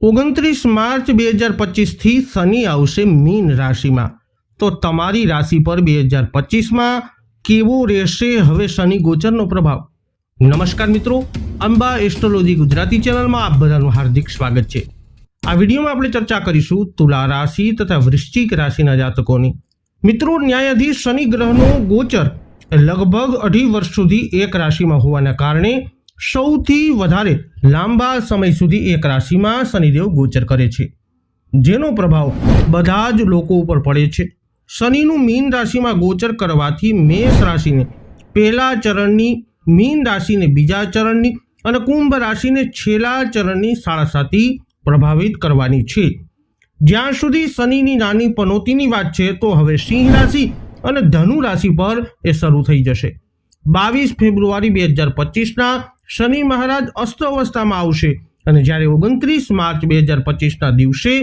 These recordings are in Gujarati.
29 માર્ચ 2025 થી શનિ આવશે મીન રાશિમાં। તો તમારી રાશિ પર 2025માં કેવો રહેશે હવે શનિ ગોચરનો પ્રભાવ? નમસ્કાર મિત્રો, અંબા એસ્ટ્રોલોજી ગુજરાતી ચેનલમાં આપ બધાનું હાર્દિક સ્વાગત છે। આ વિડીયોમાં આપણે ચર્ચા કરીશું તુલા રાશિ તથા વૃશ્ચિક રાશિના જાતકોની। મિત્રો, ન્યાયાધીશ શનિ ગ્રહનો ગોચર લગભગ 2.5 વર્ષ સુધી એક રાશિમાં હોવાના કારણે સૌથી વધારે લાંબા સમય સુધી એક રાશિમાં શનિદેવ ગોચર કરે છે, જેનો પ્રભાવ બધા જ લોકો ઉપર પડે છે। શનિનું મીન રાશિમાં ગોચર કરવાથી મેષ રાશિને પહેલા ચરણની, મીન રાશિને બીજા ચરણની અને કુંભ રાશિને છેલ્લા ચરણની સાડાસાતી પ્રભાવિત કરવાની છે। જ્યાં સુધી શનિની નાની પનોતીની વાત છે, તો હવે સિંહ રાશિ અને ધનુ રાશિ પર એ શરૂ થઈ જશે। 22 ફેબ્રુઆરી 2025ના શનિ મહારાજ અસ્ત અવસ્થામાં આવશે અને જ્યારે 29 માર્ચ 2025ના દિવસે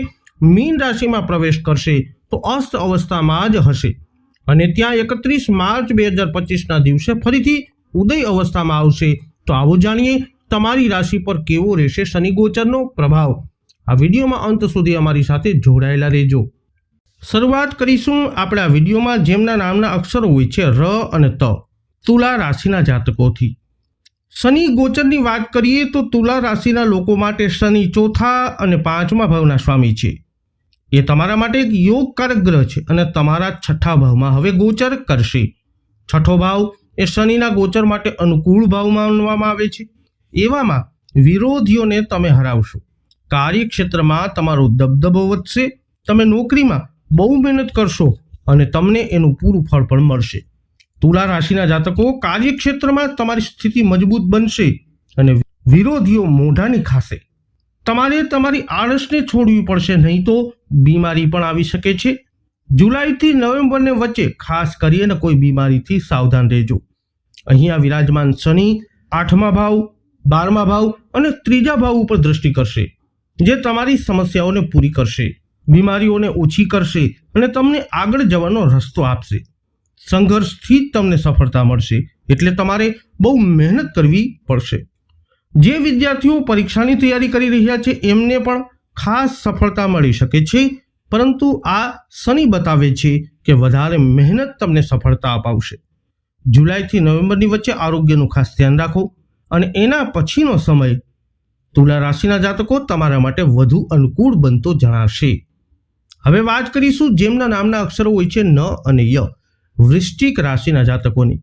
મીન રાશિમાં પ્રવેશ કરશે તો અસ્ત અવસ્થામાં જ હશે અને ત્યાં 31 માર્ચ 2025ના દિવસે ફરીથી ઉદય અવસ્થામાં આવશે। તો આવો જાણીએ તમારી રાશિ પર કેવો રહેશે શનિ ગોચરનો પ્રભાવ। આ વિડીયોમાં અંત સુધી અમારી સાથે જોડાયેલા રહેજો। શરૂઆત કરીશું આપણે આ વિડીયોમાં જેમના નામના અક્ષરો હોય છે ર અને ત, તુલા રાશિના જાતકોથી। શનિ ગોચરની વાત કરીએ તો તુલા રાશિના લોકો માટે શનિ ચોથા અને પાંચમા ભાવના સ્વામી છે। એ તમારા માટે એક યોગકારક ગ્રહ છે અને તમારા છઠ્ઠા ભાવમાં હવે ગોચર કરશે। છઠ્ઠો ભાવ એ શનિના ગોચર માટે અનુકૂળ ભાવ માનવામાં આવે છે। એવામાં વિરોધીઓને તમે હરાવશો, કાર્યક્ષેત્રમાં તમારો દબદબો વધશે, તમે નોકરીમાં બહુ મહેનત કરશો અને તમને એનું પૂરું ફળ પણ મળશે। તુલા રાશિના જાતકો, કાર્યક્ષેત્રમાં તમારી સ્થિતિ મજબૂત બનશે અને વિરોધીઓ મોઢાની ખાશે। તમારે તમારી આળસને છોડવી પડશે, નહીં તો બીમારી પણ આવી શકે છે। જુલાઈથી નવેમ્બરને વચ્ચે ખાસ કરીને કોઈ બીમારીથી સાવધાન રહેજો। અહીંયા વિરાજમાન શનિ 8મા ભાવ, 12મા ભાવ અને 3જા ભાવ ઉપર દ્રષ્ટિ કરશે, જે તમારી સમસ્યાઓને પૂરી કરશે, બીમારીઓને ઓછી કરશે અને તમને આગળ જવાનો રસ્તો આપશે। સંઘર્ષથી જ તમને સફળતા મળશે, એટલે તમારે બહુ મહેનત કરવી પડશે। જે વિદ્યાર્થીઓ પરીક્ષાની તૈયારી કરી રહ્યા છે એમને પણ ખાસ સફળતા મળી શકે છે, પરંતુ આ શનિ બતાવે છે કે વધારે મહેનત તમને સફળતા અપાવશે। જુલાઈથી નવેમ્બરની વચ્ચે આરોગ્યનું ખાસ ધ્યાન રાખો અને એના પછીનો સમય તુલા રાશિના જાતકો તમારા માટે વધુ અનુકૂળ બનતો જણાશે। હવે વાત કરીશું જેમના નામના અક્ષરો હોય છે ન અને ય, વૃશ્ચિક રાશિના જાતકોની।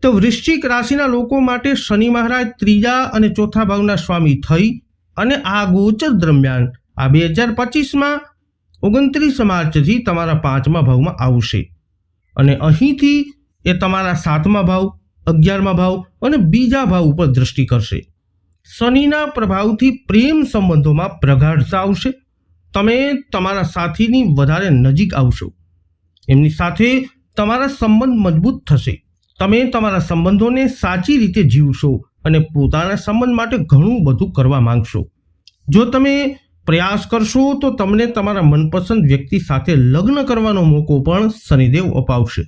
તો વૃશ્ચિક રાશિના લોકો માટે શનિ મહારાજ 3જા અને 4થા ભાવના સ્વામી થઈ અને આ ગોચર દરમિયાન આ 2025માં 29 માર્ચથી તમારા 5મા ભાવમાં આવશે અને અહીંથી એ તમારા 7મા ભાવ, 11મા ભાવ અને બીજા ભાવ ઉપર દ્રષ્ટિ કરશે। શનિના પ્રભાવથી પ્રેમ સંબંધોમાં પ્રગાઢતા આવશે, તમે તમારા સાથીની વધારે નજીક આવશો, એમની સાથે તમારા સંબંધ મજબૂત થશે, તમે તમારા સંબંધોને સાચી રીતે જીવશો અને પોતાના સંબંધ માટે ઘણું બધું કરવા માંગશો। જો તમે પ્રયાસ કરશો તો તમને તમારા મનપસંદ વ્યક્તિ સાથે લગ્ન કરવાનો મોકો પણ શનિદેવ અપાવશે।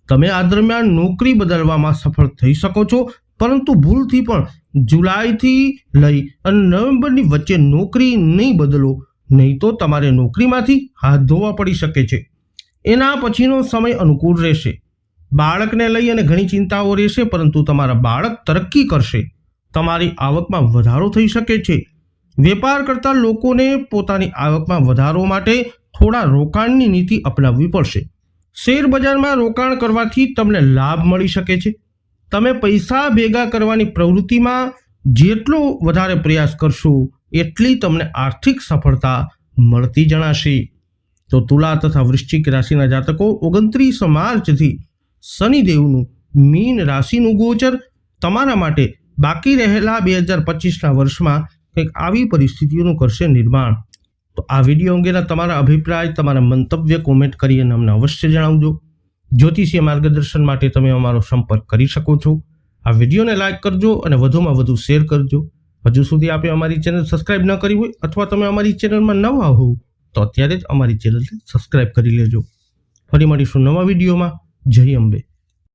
તમે આ દરમિયાન નોકરી બદલવામાં સફળ થઈ શકો છો, પરંતુ ભૂલથી પણ જુલાઈથી લઈ અને નવેમ્બરની વચ્ચે નોકરી નહીં બદલો, નહીં તો તમારે નોકરીમાંથી હાથ ધોવા પડી શકે છે। એના પછીનો સમય અનુકૂળ રહેશે। બાળકને લઈ અને ઘણી ચિંતાઓ રહેશે, પરંતુ તમારા બાળક તરક્કી કરશે, તમારી આવકમાં વધારો થઈ શકે છે। વેપાર કરતા લોકોને પોતાની આવકમાં વધારો માટે થોડા રોકાણની નીતિ અપનાવવી પડશે। શેર બજારમાં રોકાણ કરવાથી તમને લાભ મળી શકે છે। તમે પૈસા ભેગા કરવાની પ્રવૃત્તિમાં જેટલો વધારે પ્રયાસ કરશો એટલી તમને આર્થિક સફળતા મળતી જણાશે। તો તુલા તથા વૃશ્ચિક રાશિના જાતકો, 29 માર્ચથી શનિદેવનું મીન રાશિનું ગોચર તમારા માટે બાકી રહેલા 2025ના વર્ષમાં કંઈક આવી પરિસ્થિતિઓનું કરશે નિર્માણ। તો આ વિડીયો અંગેના તમારા અભિપ્રાય, તમારા મંતવ્ય કોમેન્ટ કરી અને અમને અવશ્ય જણાવજો। જ્યોતિષીય માર્ગદર્શન માટે તમે અમારો સંપર્ક કરી શકો છો। આ વિડીયોને લાઇક કરજો અને વધુમાં વધુ શેર કરજો। હજુ સુધી આપે અમારી ચેનલ સબસ્ક્રાઇબ ન કરી હોય અથવા તમે અમારી ચેનલમાં નવા હોવ તો અત્યારે જ અમારી ચેનલને સબસ્ક્રાઇબ કરી લેજો। ફરી મળીશું નવા વિડીયોમાં। જય અંબે।